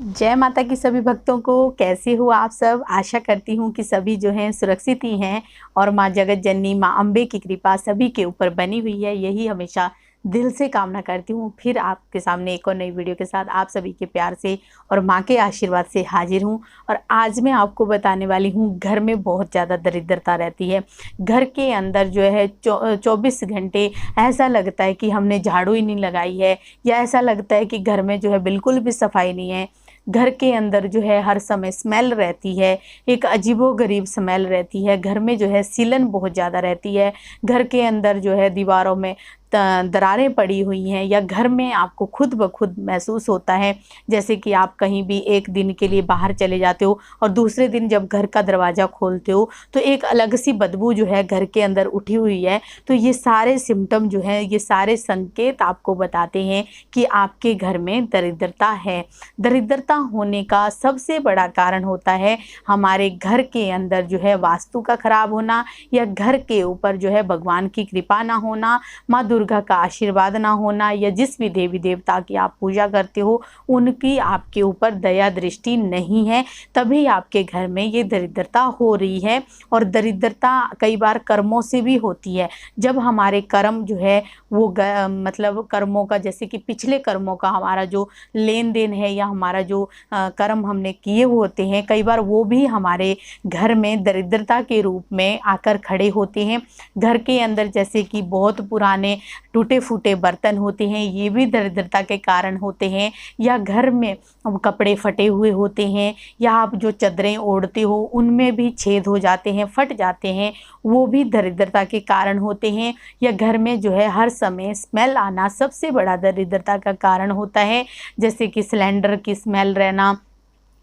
जय माता की सभी भक्तों को। कैसे हो आप सब? आशा करती हूँ कि सभी जो हैं सुरक्षित ही हैं और माँ जगत जननी माँ अम्बे की कृपा सभी के ऊपर बनी हुई है। यही हमेशा दिल से कामना करती हूँ। फिर आपके सामने एक और नई वीडियो के साथ आप सभी के प्यार से और माँ के आशीर्वाद से हाजिर हूँ। और आज मैं आपको बताने वाली हूँ, घर में बहुत ज़्यादा दरिद्रता रहती है। घर के अंदर जो है 24 घंटे ऐसा लगता है कि हमने झाड़ू ही नहीं लगाई है, या ऐसा लगता है कि घर में जो है बिल्कुल भी सफाई नहीं है। घर के अंदर जो है हर समय स्मेल रहती है, एक अजीबोगरीब स्मेल रहती है। घर में जो है सीलन बहुत ज़्यादा रहती है। घर के अंदर जो है दीवारों में दरारें पड़ी हुई हैं, या घर में आपको खुद ब खुद महसूस होता है जैसे कि आप कहीं भी एक दिन के लिए बाहर चले जाते हो और दूसरे दिन जब घर का दरवाज़ा खोलते हो तो एक अलग सी बदबू जो है घर के अंदर उठी हुई है। तो ये सारे सिम्टम जो है, ये सारे संकेत आपको बताते हैं कि आपके घर में दरिद्रता है। दरिद्रता होने का सबसे बड़ा कारण होता है हमारे घर के अंदर जो है वास्तु का खराब होना, या घर के ऊपर जो है भगवान की कृपा ना होना, माँ दुर्गा का आशीर्वाद ना होना, या जिस भी देवी देवता की आप पूजा करते हो उनकी आपके ऊपर दया दृष्टि नहीं है, तभी आपके घर में ये दरिद्रता हो रही है। और दरिद्रता कई बार कर्मों से भी होती है। जब हमारे कर्म जो है वो मतलब कर्मों का, जैसे कि पिछले कर्मों का हमारा जो लेन देन है, या हमारा जो कर्म हमने किए होते हैं, कई बार वो भी हमारे घर में दरिद्रता के रूप में आकर खड़े होते हैं। घर के अंदर जैसे कि बहुत पुराने टूटे फूटे बर्तन होते हैं, ये भी दरिद्रता के कारण होते हैं। या घर में कपड़े फटे हुए होते हैं, या आप जो चादरें ओढ़ते हो उनमें भी छेद हो जाते हैं, फट जाते हैं, वो भी दरिद्रता के कारण होते हैं। या घर में जो है हर समय स्मेल आना सबसे बड़ा दरिद्रता का कारण होता है, जैसे कि सिलेंडर की स्मेल रहना,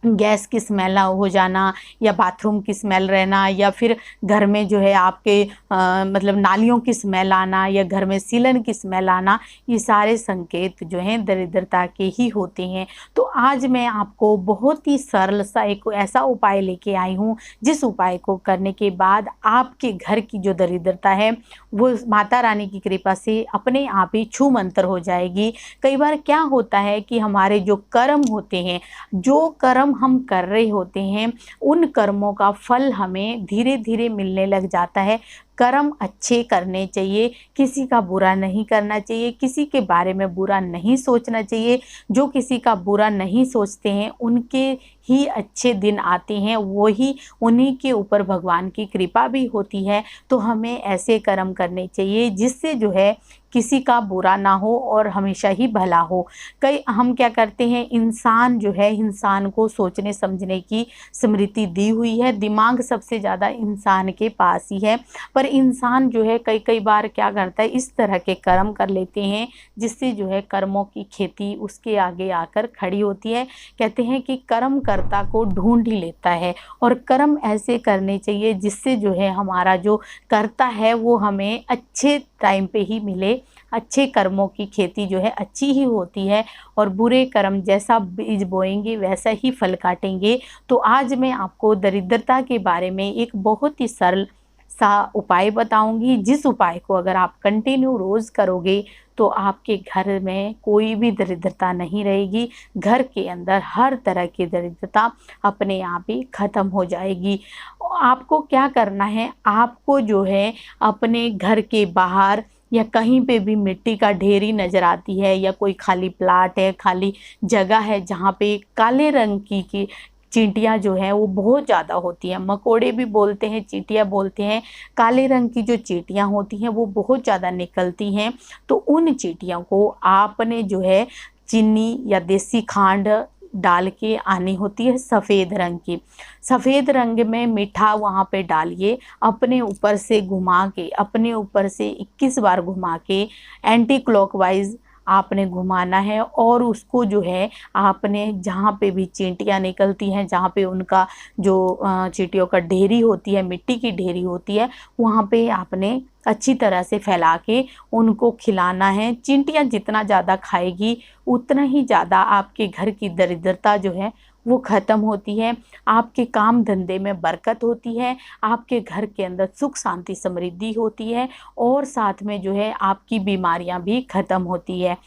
गैस की स्मेल हो जाना, या बाथरूम की स्मेल रहना, या फिर घर में जो है आपके मतलब नालियों की स्मेल आना, या घर में सीलन की स्मेल आना, ये सारे संकेत जो हैं दरिद्रता के ही होते हैं। तो आज मैं आपको बहुत ही सरल सा एक ऐसा उपाय लेके आई हूँ, जिस उपाय को करने के बाद आपके घर की जो दरिद्रता है वो माता रानी की कृपा से अपने आप ही छू मंतर हो जाएगी। कई बार क्या होता है कि हमारे जो कर्म होते हैं, जो कर्म हम कर रहे होते हैं, उन कर्मों का फल हमें धीरे धीरे मिलने लग जाता है। कर्म अच्छे करने चाहिए, किसी का बुरा नहीं करना चाहिए, किसी के बारे में बुरा नहीं सोचना चाहिए। जो किसी का बुरा नहीं सोचते हैं उनके ही अच्छे दिन आते हैं, वो ही उन्हीं के ऊपर भगवान की कृपा भी होती है। तो हमें ऐसे कर्म करने चाहिए जिससे जो है किसी का बुरा ना हो और हमेशा ही भला हो। कई हम क्या करते हैं, इंसान जो है, इंसान को सोचने समझने की स्मृति दी हुई है, दिमाग सबसे ज़्यादा इंसान के पास ही है। पर इंसान जो है कई कई बार क्या करता है, इस तरह के कर्म कर लेते हैं जिससे जो है कर्मों की खेती उसके आगे आकर खड़ी होती है। कहते हैं कि कर्म कर्ता को ढूंढ ही लेता है, और कर्म ऐसे करने चाहिए जिससे जो है हमारा जो कर्ता है वो हमें अच्छे टाइम पे ही मिले। अच्छे कर्मों की खेती जो है अच्छी ही होती है, और बुरे कर्म जैसा बीज बोएंगे वैसा ही फल काटेंगे। तो आज मैं आपको दरिद्रता के बारे में एक बहुत ही सरल सा उपाय बताऊंगी, जिस उपाय को अगर आप कंटिन्यू रोज़ करोगे तो आपके घर में कोई भी दरिद्रता नहीं रहेगी। घर के अंदर हर तरह की दरिद्रता अपने आप ही ख़त्म हो जाएगी। आपको क्या करना है, आपको जो है अपने घर के बाहर या कहीं पे भी मिट्टी का ढेरी नज़र आती है, या कोई खाली प्लाट है, खाली जगह है जहाँ पे काले रंग की चींटियाँ जो हैं वो बहुत ज़्यादा होती हैं, मकोड़े भी बोलते हैं, चींटियाँ बोलते हैं। काले रंग की जो चींटियाँ होती हैं वो बहुत ज़्यादा निकलती हैं। तो उन चींटियों को आपने जो है चीनी या देसी खांड डाल के आनी होती है, सफ़ेद रंग की। सफ़ेद रंग में मीठा वहाँ पे डालिए, अपने ऊपर से घुमा के, अपने ऊपर से 21 बार घुमा के एंटी क्लॉकवाइज आपने घुमाना है। और उसको जो है आपने जहाँ पे भी चींटियाँ निकलती हैं, जहाँ पे उनका जो चींटियों का ढेरी होती है, मिट्टी की ढेरी होती है, वहाँ पे आपने अच्छी तरह से फैला के उनको खिलाना है। चींटियाँ जितना ज़्यादा खाएगी उतना ही ज़्यादा आपके घर की दरिद्रता जो है वो ख़त्म होती है, आपके काम धंधे में बरकत होती है, आपके घर के अंदर सुख शांति समृद्धि होती है, और साथ में जो है आपकी बीमारियां भी ख़त्म होती है।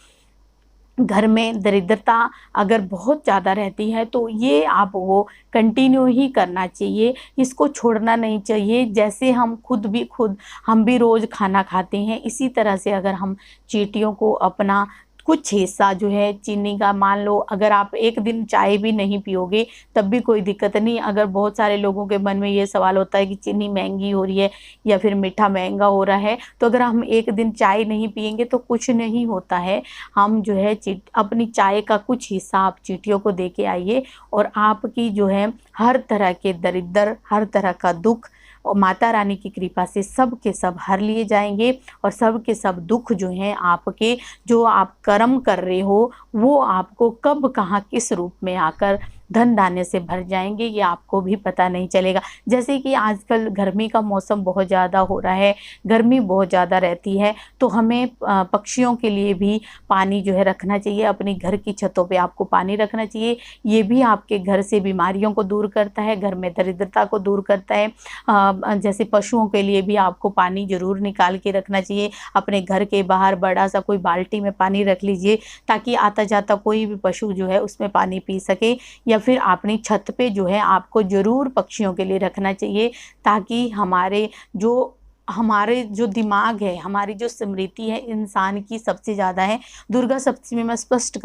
घर में दरिद्रता अगर बहुत ज़्यादा रहती है तो ये आप वो कंटिन्यू ही करना चाहिए, इसको छोड़ना नहीं चाहिए। जैसे हम भी रोज़ खाना खाते हैं, इसी तरह से अगर हम चींटियों को अपना कुछ हिस्सा जो है चीनी का, मान लो अगर आप एक दिन चाय भी नहीं पियोगे तब भी कोई दिक्कत नहीं। अगर बहुत सारे लोगों के मन में ये सवाल होता है कि चीनी महंगी हो रही है या फिर मीठा महंगा हो रहा है, तो अगर हम एक दिन चाय नहीं पियेंगे तो कुछ नहीं होता है। हम जो है अपनी चाय का कुछ हिस्सा आप चींटियों को दे के आइए और आपकी जो है हर तरह के दरिद्र, हर तरह का दुख और माता रानी की कृपा से सब के सब हर लिए जाएंगे और सब के सब दुख जो हैं आपके, जो आप कर्म कर रहे हो वो आपको कब कहाँ किस रूप में आकर धन दाने से भर जाएंगे, ये आपको भी पता नहीं चलेगा। जैसे कि आजकल गर्मी का मौसम बहुत ज़्यादा हो रहा है, गर्मी बहुत ज़्यादा रहती है, तो हमें पक्षियों के लिए भी पानी जो है रखना चाहिए। अपनी घर की छतों पे आपको पानी रखना चाहिए, ये भी आपके घर से बीमारियों को दूर करता है, घर में दरिद्रता को दूर करता है। जैसे पशुओं के लिए भी आपको पानी ज़रूर निकाल के रखना चाहिए। अपने घर के बाहर बड़ा सा कोई बाल्टी में पानी रख लीजिए ताकि आता जाता कोई भी पशु जो है उसमें पानी पी सके। या फिर अपनी छत पे जो है आपको ज़रूर पक्षियों के लिए रखना चाहिए, ताकि हमारे जो दिमाग है, हमारी जो स्मृति है इंसान की सबसे ज़्यादा है। दुर्गा सप्तमी में स्पष्ट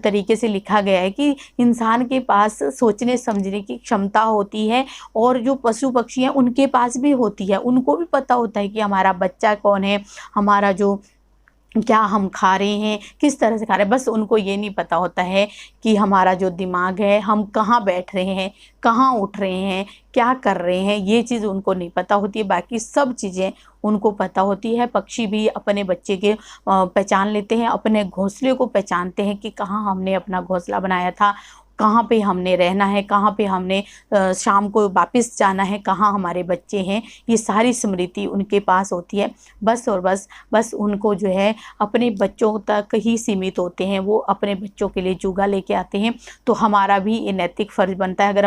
तरीके से लिखा गया है कि इंसान के पास सोचने समझने की क्षमता होती है और जो पशु पक्षी हैं उनके पास भी होती है। उनको भी पता होता है कि हमारा बच्चा कौन है, हमारा जो क्या हम खा रहे हैं, किस तरह से खा रहे हैं। बस उनको ये नहीं पता होता है कि हमारा जो दिमाग है, हम कहाँ बैठ रहे हैं, कहाँ उठ रहे हैं, क्या कर रहे हैं, ये चीज़ उनको नहीं पता होती है। बाकी सब चीज़ें उनको पता होती है। पक्षी भी अपने बच्चे के पहचान लेते हैं, अपने घोंसले को पहचानते हैं कि कहाँ हमने अपना घोंसला बनाया था, कहाँ पे हमने रहना है, कहाँ पे हमने शाम को वापस जाना है, कहाँ हमारे बच्चे हैं। ये सारी स्मृति उनके पास होती है। बस और बस उनको जो है अपने बच्चों तक ही सीमित होते हैं, वो अपने बच्चों के लिए चूगा लेके आते हैं। तो हमारा भी ये नैतिक फ़र्ज़ बनता है, अगर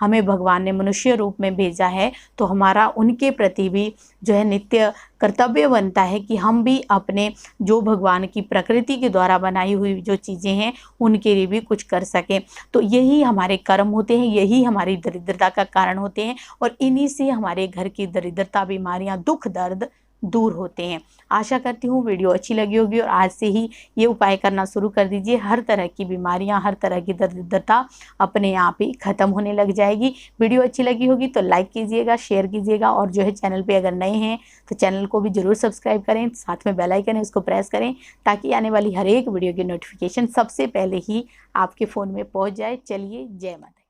हमें भगवान ने मनुष्य रूप में भेजा है तो हमारा उनके प्रति भी जो है नित्य कर्तव्य बनता है कि हम भी अपने जो भगवान की प्रकृति के द्वारा बनाई हुई जो चीज़ें हैं उनके लिए भी कुछ कर सकें। तो यही हमारे कर्म होते हैं, यही हमारी दरिद्रता का कारण होते हैं और इन्हीं से हमारे घर की दरिद्रता, बीमारियां, दुख दर्द दूर होते हैं। आशा करती हूँ वीडियो अच्छी लगी होगी और आज से ही ये उपाय करना शुरू कर दीजिए। हर तरह की बीमारियां, हर तरह की दरिद्रता अपने आप ही ख़त्म होने लग जाएगी। वीडियो अच्छी लगी होगी तो लाइक कीजिएगा, शेयर कीजिएगा और जो है चैनल पे अगर नए हैं तो चैनल को भी ज़रूर सब्सक्राइब करें, साथ में बेल आइकन है उसको प्रेस करें ताकि आने वाली हर एक वीडियो की नोटिफिकेशन सबसे पहले ही आपके फ़ोन में पहुँच जाए। चलिए, जय माता।